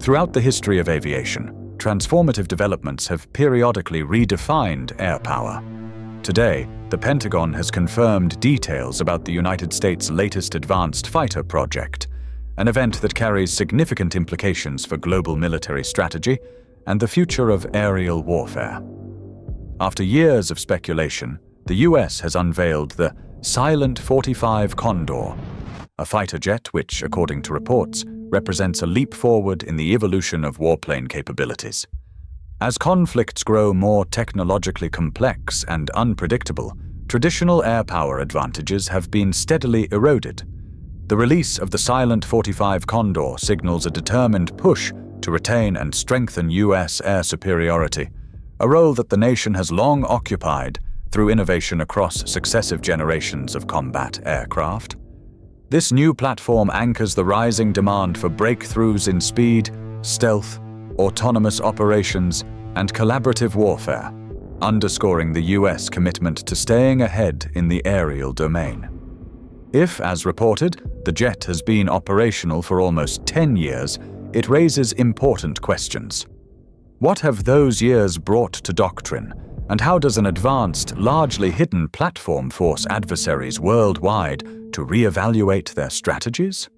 Throughout the history of aviation, transformative developments have periodically redefined air power. Today, the Pentagon has confirmed details about the United States' latest advanced fighter project, an event that carries significant implications for global military strategy and the future of aerial warfare. After years of speculation, the US has unveiled the Silent 45 Condor, a fighter jet which, according to reports, represents a leap forward in the evolution of warplane capabilities. As conflicts grow more technologically complex and unpredictable, traditional air power advantages have been steadily eroded. The release of the Silent 45 Condor signals a determined push to retain and strengthen US air superiority, a role that the nation has long occupied through innovation across successive generations of combat aircraft. This new platform anchors the rising demand for breakthroughs in speed, stealth, autonomous operations, and collaborative warfare, underscoring the US commitment to staying ahead in the aerial domain. If, as reported, the jet has been operational for almost 10 years, it raises important questions. What have those years brought to doctrine, and how does an advanced, largely hidden platform force adversaries worldwide to re-evaluate their strategies?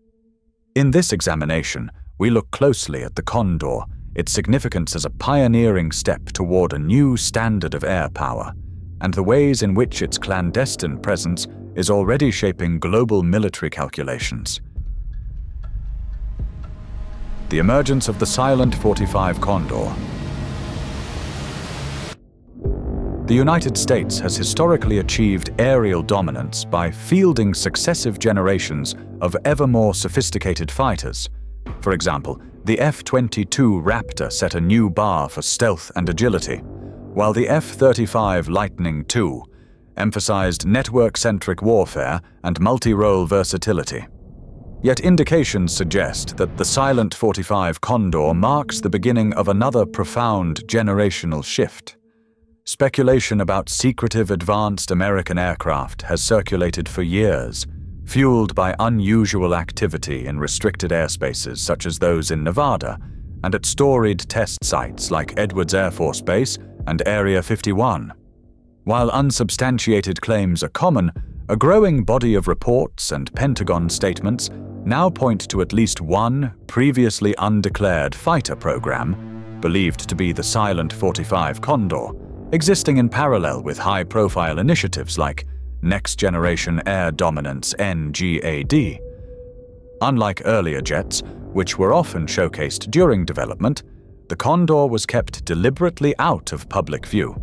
In this examination, we look closely at the Condor, its significance as a pioneering step toward a new standard of air power, and the ways in which its clandestine presence is already shaping global military calculations. The emergence of the Silent 45 Condor. The United States has historically achieved aerial dominance by fielding successive generations of ever more sophisticated fighters. For example, the F-22 Raptor set a new bar for stealth and agility, while the F-35 Lightning II emphasized network-centric warfare and multi-role versatility. Yet indications suggest that the Silent 45 Condor marks the beginning of another profound generational shift. Speculation about secretive advanced American aircraft has circulated for years, fueled by unusual activity in restricted airspaces such as those in Nevada and at storied test sites like Edwards Air Force Base and Area 51. While unsubstantiated claims are common, a growing body of reports and Pentagon statements now point to at least one previously undeclared fighter program, believed to be the Silent 45 Condor, existing in parallel with high-profile initiatives like Next Generation Air Dominance (NGAD). Unlike earlier jets, which were often showcased during development, the Condor was kept deliberately out of public view.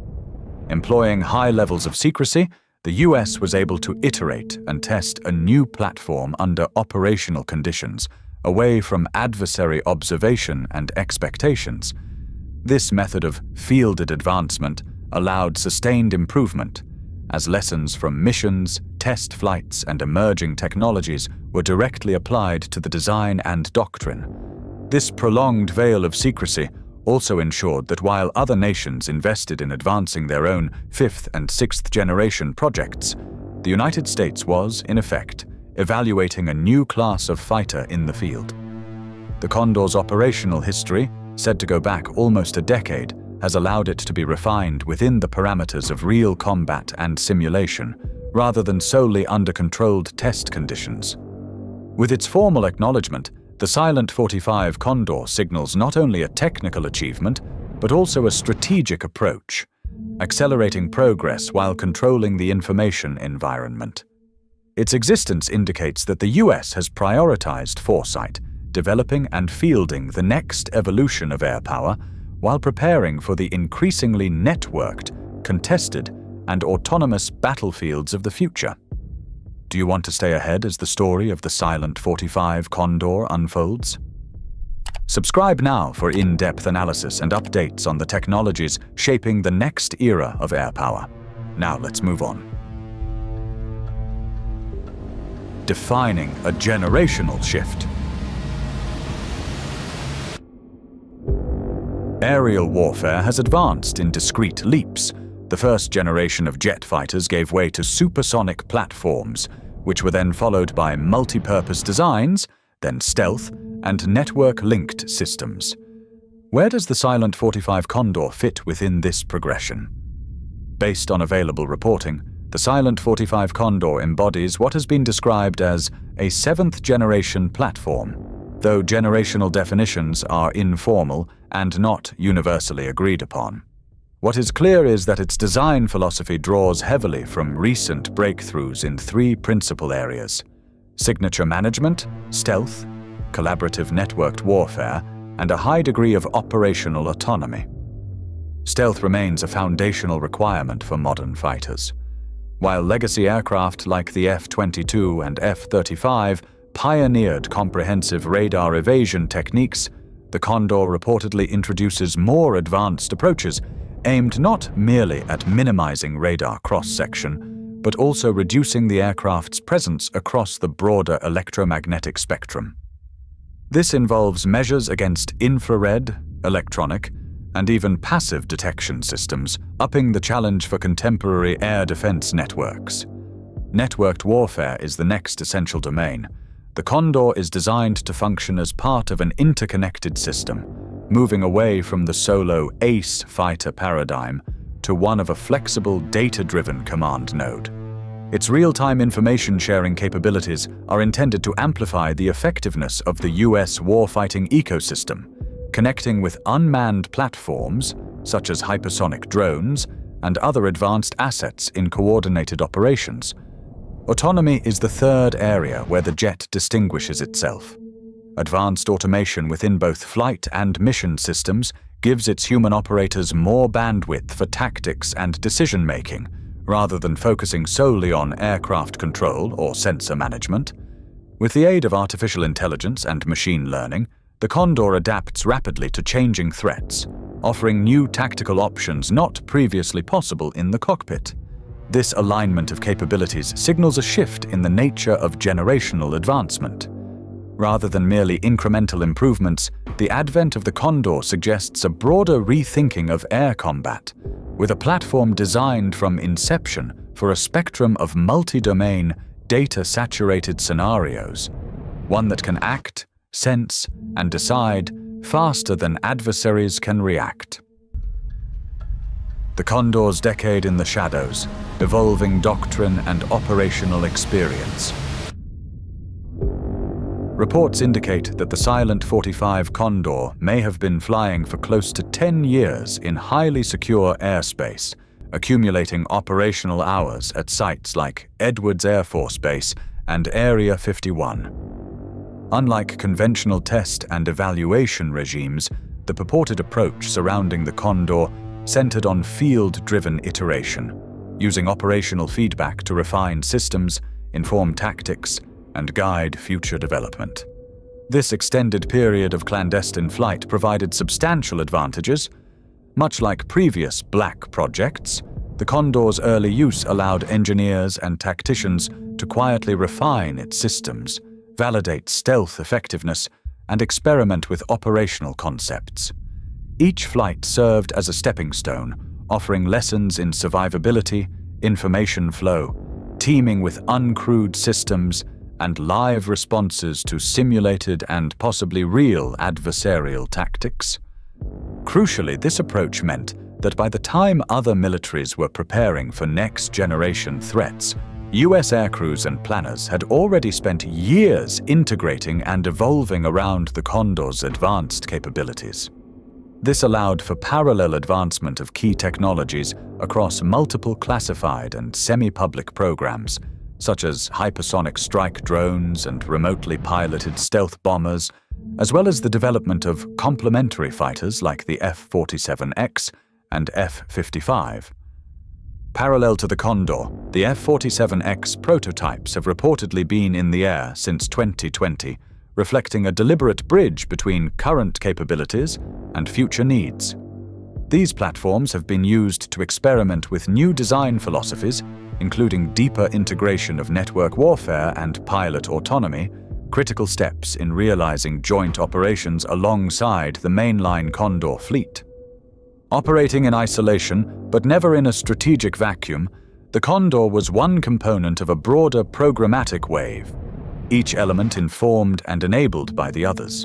Employing high levels of secrecy, the US was able to iterate and test a new platform under operational conditions, away from adversary observation and expectations. This method of fielded advancement allowed sustained improvement, as lessons from missions, test flights, and emerging technologies were directly applied to the design and doctrine. This prolonged veil of secrecy also ensured that while other nations invested in advancing their own 5th and 6th generation projects, the United States was, in effect, evaluating a new class of fighter in the field. The Condor's operational history, said to go back almost a decade, has allowed it to be refined within the parameters of real combat and simulation, rather than solely under controlled test conditions. With its formal acknowledgement, the Silent 45 Condor signals not only a technical achievement, but also a strategic approach, accelerating progress while controlling the information environment. Its existence indicates that the US has prioritized foresight, developing and fielding the next evolution of air power, while preparing for the increasingly networked, contested, and autonomous battlefields of the future. Do you want to stay ahead as the story of the Silent 45 Condor unfolds? Subscribe now for in-depth analysis and updates on the technologies shaping the next era of air power. Now let's move on. Defining a generational shift. Aerial warfare has advanced in discrete leaps. The first generation of jet fighters gave way to supersonic platforms, which were then followed by multi-purpose designs, then stealth, and network-linked systems. Where does the Silent 45 Condor fit within this progression? Based on available reporting, the Silent 45 Condor embodies what has been described as a seventh-generation platform, though generational definitions are informal and not universally agreed upon. What is clear is that its design philosophy draws heavily from recent breakthroughs in three principal areas: signature management, stealth, collaborative networked warfare, and a high degree of operational autonomy. Stealth remains a foundational requirement for modern fighters. While legacy aircraft like the F-22 and F-35 pioneered comprehensive radar evasion techniques, the Condor reportedly introduces more advanced approaches aimed not merely at minimizing radar cross-section, but also reducing the aircraft's presence across the broader electromagnetic spectrum. This involves measures against infrared, electronic, and even passive detection systems, upping the challenge for contemporary air defense networks. Networked warfare is the next essential domain. The Condor is designed to function as part of an interconnected system, moving away from the solo ace fighter paradigm to one of a flexible, data-driven command node. Its real-time information-sharing capabilities are intended to amplify the effectiveness of the U.S. warfighting ecosystem, connecting with unmanned platforms, such as hypersonic drones, and other advanced assets in coordinated operations. Autonomy is the third area where the jet distinguishes itself. Advanced automation within both flight and mission systems gives its human operators more bandwidth for tactics and decision-making, rather than focusing solely on aircraft control or sensor management. With the aid of artificial intelligence and machine learning, the Condor adapts rapidly to changing threats, offering new tactical options not previously possible in the cockpit. This alignment of capabilities signals a shift in the nature of generational advancement. Rather than merely incremental improvements, the advent of the Condor suggests a broader rethinking of air combat, with a platform designed from inception for a spectrum of multi-domain, data-saturated scenarios, one that can act, sense, and decide faster than adversaries can react. The Condor's decade in the shadows, evolving doctrine and operational experience. Reports indicate that the Silent 45 Condor may have been flying for close to 10 years in highly secure airspace, accumulating operational hours at sites like Edwards Air Force Base and Area 51. Unlike conventional test and evaluation regimes, the purported approach surrounding the Condor centered on field-driven iteration, using operational feedback to refine systems, inform tactics, and guide future development. This extended period of clandestine flight provided substantial advantages. Much like previous black projects, the Condor's early use allowed engineers and tacticians to quietly refine its systems, validate stealth effectiveness, and experiment with operational concepts. Each flight served as a stepping stone, offering lessons in survivability, information flow, teaming with uncrewed systems, and live responses to simulated and possibly real adversarial tactics. Crucially, this approach meant that by the time other militaries were preparing for next-generation threats, U.S. aircrews and planners had already spent years integrating and evolving around the Condor's advanced capabilities. This allowed for parallel advancement of key technologies across multiple classified and semi-public programs, such as hypersonic strike drones and remotely piloted stealth bombers, as well as the development of complementary fighters like the F-47X and F-55. Parallel to the Condor, the F-47X prototypes have reportedly been in the air since 2020, reflecting a deliberate bridge between current capabilities and future needs. These platforms have been used to experiment with new design philosophies, including deeper integration of network warfare and pilot autonomy, critical steps in realizing joint operations alongside the mainline Condor fleet. Operating in isolation, but never in a strategic vacuum, the Condor was one component of a broader programmatic wave. each element informed and enabled by the others.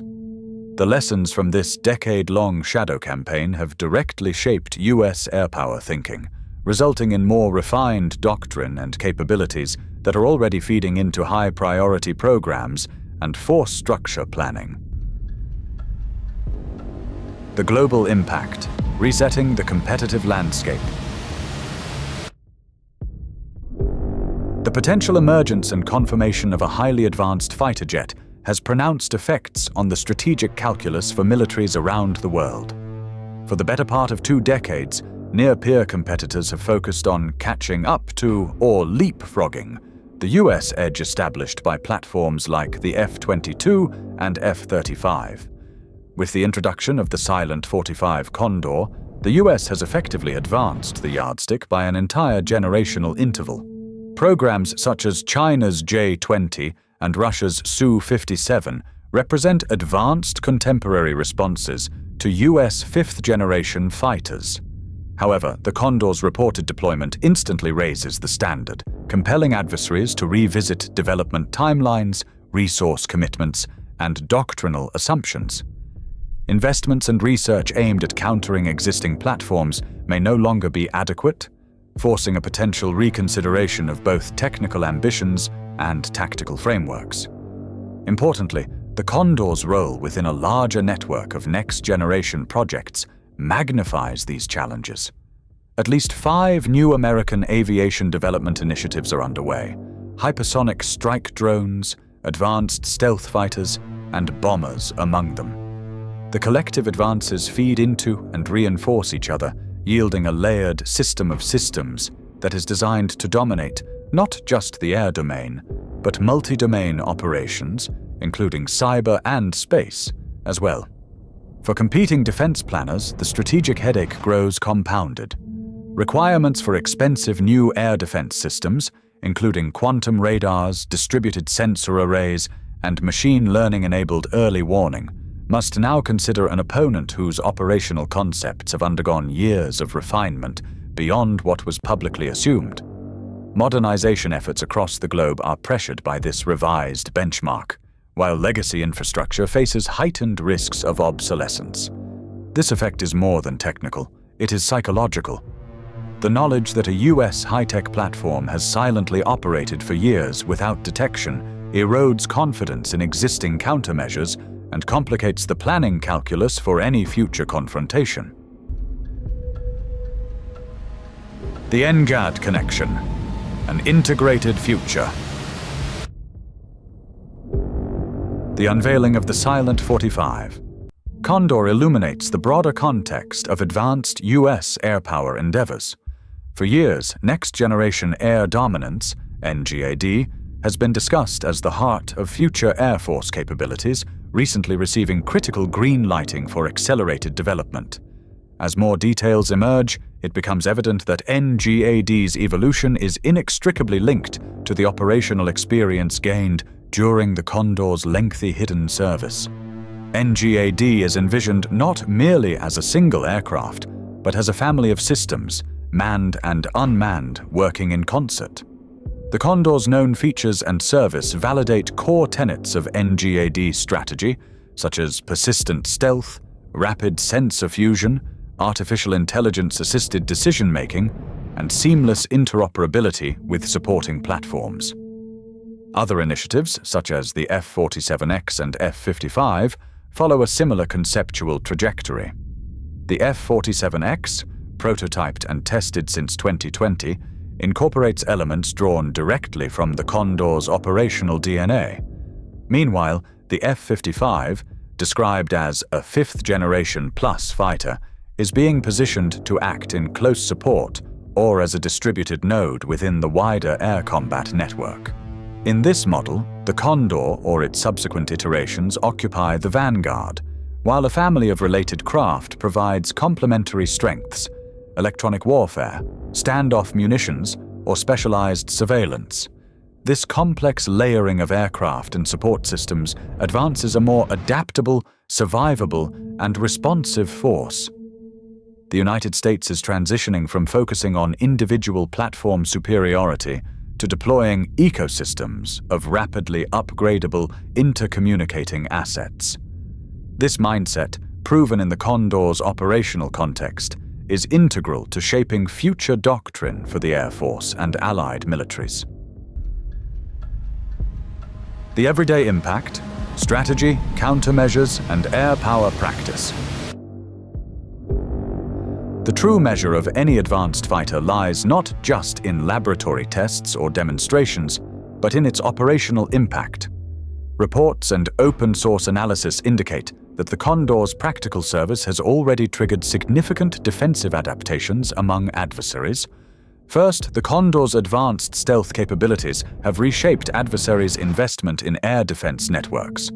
The lessons from this decade-long shadow campaign have directly shaped U.S. air power thinking, resulting in more refined doctrine and capabilities that are already feeding into high-priority programs and force structure planning. The global impact, resetting the competitive landscape. The potential emergence and conformation of a highly advanced fighter jet has pronounced effects on the strategic calculus for militaries around the world. For the better part of 2 decades, near-peer competitors have focused on catching up to or leapfrogging the U.S. edge established by platforms like the F-22 and F-35. With the introduction of the silent 45 Condor, the U.S. has effectively advanced the yardstick by an entire generational interval. Programs such as China's J-20 and Russia's Su-57 represent advanced contemporary responses to U.S. fifth-generation fighters. However, the Condor's reported deployment instantly raises the standard, compelling adversaries to revisit development timelines, resource commitments, and doctrinal assumptions. Investments and research aimed at countering existing platforms may no longer be adequate, forcing a potential reconsideration of both technical ambitions and tactical frameworks. Importantly, the Condor's role within a larger network of next-generation projects magnifies these challenges. At least 5 new American aviation development initiatives are underway: hypersonic strike drones, advanced stealth fighters, and bombers among them. The collective advances feed into and reinforce each other, yielding a layered system of systems that is designed to dominate not just the air domain, but multi-domain operations, including cyber and space, as well. For competing defense planners, the strategic headache grows compounded. Requirements for expensive new air defense systems, including quantum radars, distributed sensor arrays, and machine learning-enabled early warning, must now consider an opponent whose operational concepts have undergone years of refinement beyond what was publicly assumed. Modernization efforts across the globe are pressured by this revised benchmark, while legacy infrastructure faces heightened risks of obsolescence. This effect is more than technical, it is psychological. The knowledge that a U.S. high-tech platform has silently operated for years without detection erodes confidence in existing countermeasures and complicates the planning calculus for any future confrontation. The NGAD connection, an integrated future. The unveiling of the Silent 45. Condor illuminates the broader context of advanced U.S. air power endeavors. For years, next-generation air dominance, NGAD, has been discussed as the heart of future Air Force capabilities, recently receiving critical green lighting for accelerated development. As more details emerge, it becomes evident that NGAD's evolution is inextricably linked to the operational experience gained during the Condor's lengthy hidden service. NGAD is envisioned not merely as a single aircraft, but as a family of systems, manned and unmanned, working in concert. The Condor's known features and service validate core tenets of NGAD strategy, such as persistent stealth, rapid sensor fusion, artificial intelligence-assisted decision-making, and seamless interoperability with supporting platforms. Other initiatives, such as the F-47X and F-55, follow a similar conceptual trajectory. The F-47X, prototyped and tested since 2020, incorporates elements drawn directly from the Condor's operational DNA. Meanwhile, the F-55, described as a fifth-generation plus fighter, is being positioned to act in close support or as a distributed node within the wider air combat network. In this model, the Condor or its subsequent iterations occupy the vanguard, while a family of related craft provides complementary strengths: electronic warfare, standoff munitions, or specialized surveillance. This complex layering of aircraft and support systems advances a more adaptable, survivable, and responsive force. The United States is transitioning from focusing on individual platform superiority to deploying ecosystems of rapidly upgradable, intercommunicating assets. This mindset, proven in the Condor's operational context, is integral to shaping future doctrine for the Air Force and allied militaries. The everyday impact, strategy, countermeasures, and air power practice. The true measure of any advanced fighter lies not just in laboratory tests or demonstrations, but in its operational impact. Reports and open-source analysis indicate that the Condor's practical service has already triggered significant defensive adaptations among adversaries. First, the Condor's advanced stealth capabilities have reshaped adversaries' investment in air defense networks.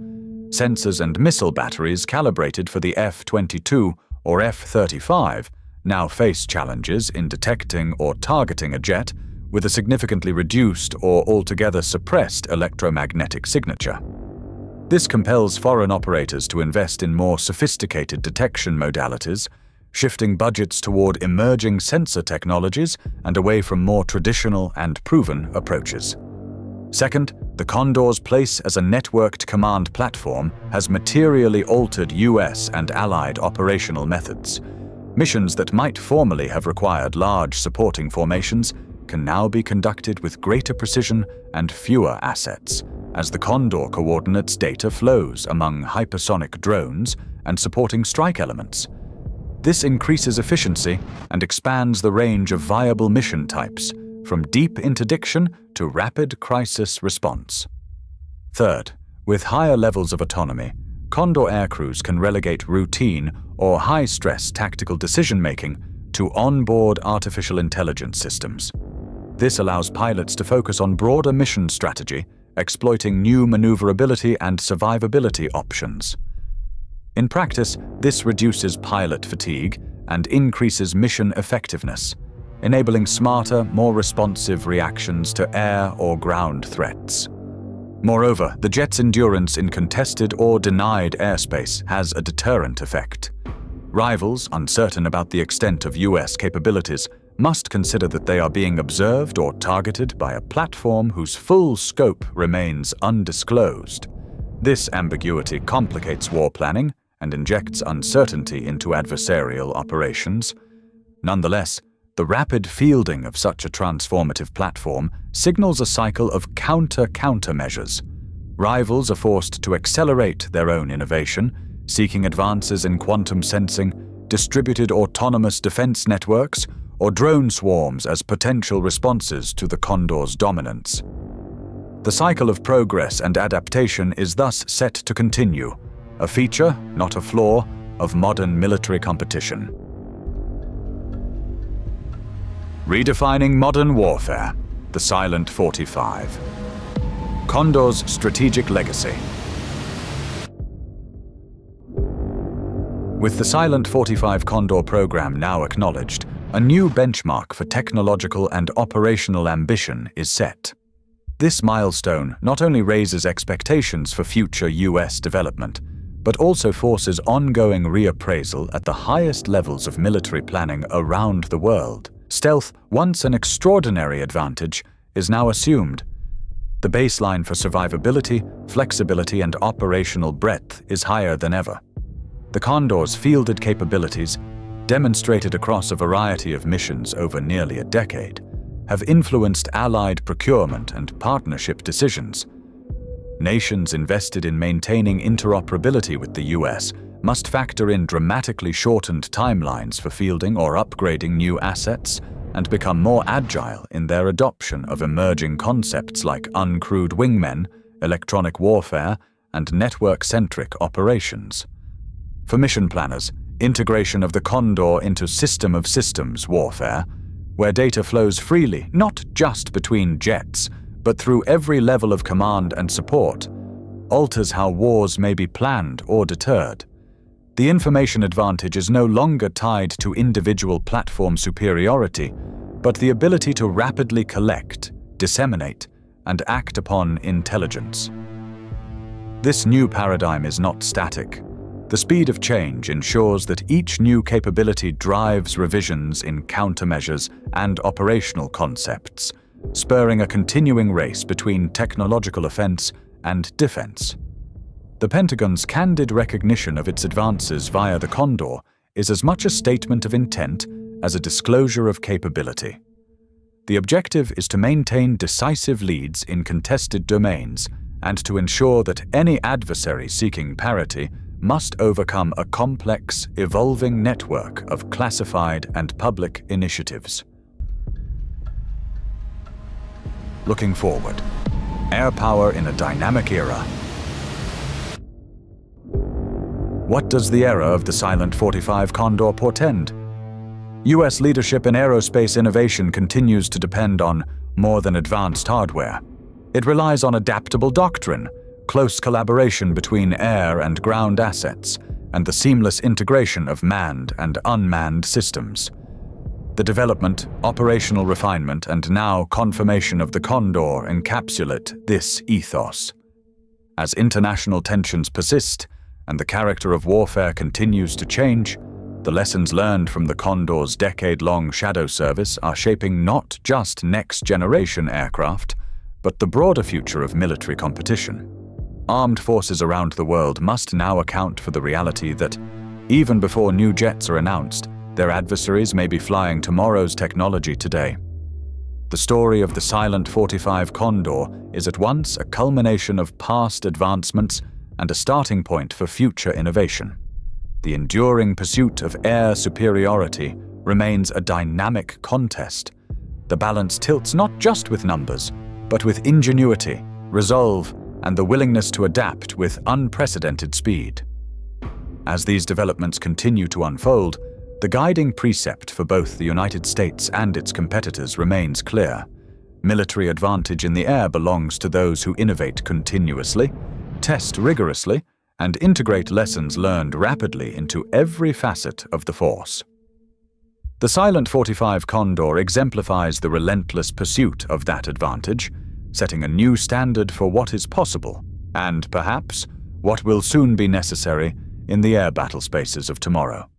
Sensors and missile batteries calibrated for the F-22 or F-35 now face challenges in detecting or targeting a jet with a significantly reduced or altogether suppressed electromagnetic signature. This compels foreign operators to invest in more sophisticated detection modalities, shifting budgets toward emerging sensor technologies and away from more traditional and proven approaches. Second, the Condor's place as a networked command platform has materially altered US and allied operational methods. Missions that might formerly have required large supporting formations can now be conducted with greater precision and fewer assets, as the Condor coordinates data flows among hypersonic drones and supporting strike elements. This increases efficiency and expands the range of viable mission types, from deep interdiction to rapid crisis response. Third, with higher levels of autonomy, Condor aircrews can relegate routine or high-stress tactical decision-making to onboard artificial intelligence systems. This allows pilots to focus on broader mission strategy, exploiting new maneuverability and survivability options. In practice, this reduces pilot fatigue and increases mission effectiveness, enabling smarter, more responsive reactions to air or ground threats. Moreover, the jet's endurance in contested or denied airspace has a deterrent effect. Rivals, uncertain about the extent of US capabilities, must consider that they are being observed or targeted by a platform whose full scope remains undisclosed. This ambiguity complicates war planning and injects uncertainty into adversarial operations. Nonetheless, the rapid fielding of such a transformative platform signals a cycle of counter-countermeasures. Rivals are forced to accelerate their own innovation, seeking advances in quantum sensing, distributed autonomous defense networks, or drone swarms as potential responses to the Condor's dominance. The cycle of progress and adaptation is thus set to continue, a feature, not a flaw, of modern military competition. Redefining modern warfare, the Silent 45. Condor's strategic legacy. With the Silent 45 Condor program now acknowledged, a new benchmark for technological and operational ambition is set. This milestone not only raises expectations for future US development, but also forces ongoing reappraisal at the highest levels of military planning around the world. Stealth, once an extraordinary advantage, is now assumed. The baseline for survivability, flexibility, and operational breadth is higher than ever. The Condor's fielded capabilities, demonstrated across a variety of missions over nearly a decade, have influenced allied procurement and partnership decisions. Nations invested in maintaining interoperability with the US must factor in dramatically shortened timelines for fielding or upgrading new assets and become more agile in their adoption of emerging concepts like uncrewed wingmen, electronic warfare, and network-centric operations. For mission planners, integration of the Condor into system of systems warfare, where data flows freely not just between jets, but through every level of command and support, alters how wars may be planned or deterred. The information advantage is no longer tied to individual platform superiority, but the ability to rapidly collect, disseminate, and act upon intelligence. This new paradigm is not static. The speed of change ensures that each new capability drives revisions in countermeasures and operational concepts, spurring a continuing race between technological offense and defense. The Pentagon's candid recognition of its advances via the Condor is as much a statement of intent as a disclosure of capability. The objective is to maintain decisive leads in contested domains and to ensure that any adversary seeking parity must overcome a complex, evolving network of classified and public initiatives. Looking forward, air power in a dynamic era. What does the era of the Silent 45 Condor portend? U.S. leadership in aerospace innovation continues to depend on more than advanced hardware. It relies on adaptable doctrine, close collaboration between air and ground assets, and the seamless integration of manned and unmanned systems. The development, operational refinement, and now confirmation of the Condor encapsulate this ethos. As international tensions persist, and the character of warfare continues to change, the lessons learned from the Condor's decade-long shadow service are shaping not just next-generation aircraft, but the broader future of military competition. Armed forces around the world must now account for the reality that, even before new jets are announced, their adversaries may be flying tomorrow's technology today. The story of the Silent 45 Condor is at once a culmination of past advancements and a starting point for future innovation. The enduring pursuit of air superiority remains a dynamic contest. The balance tilts not just with numbers, but with ingenuity, resolve, and the willingness to adapt with unprecedented speed. As these developments continue to unfold, the guiding precept for both the United States and its competitors remains clear. Military advantage in the air belongs to those who innovate continuously, test rigorously, and integrate lessons learned rapidly into every facet of the force. The Silent 45 Condor exemplifies the relentless pursuit of that advantage, setting a new standard for what is possible, and perhaps what will soon be necessary in the air battle spaces of tomorrow.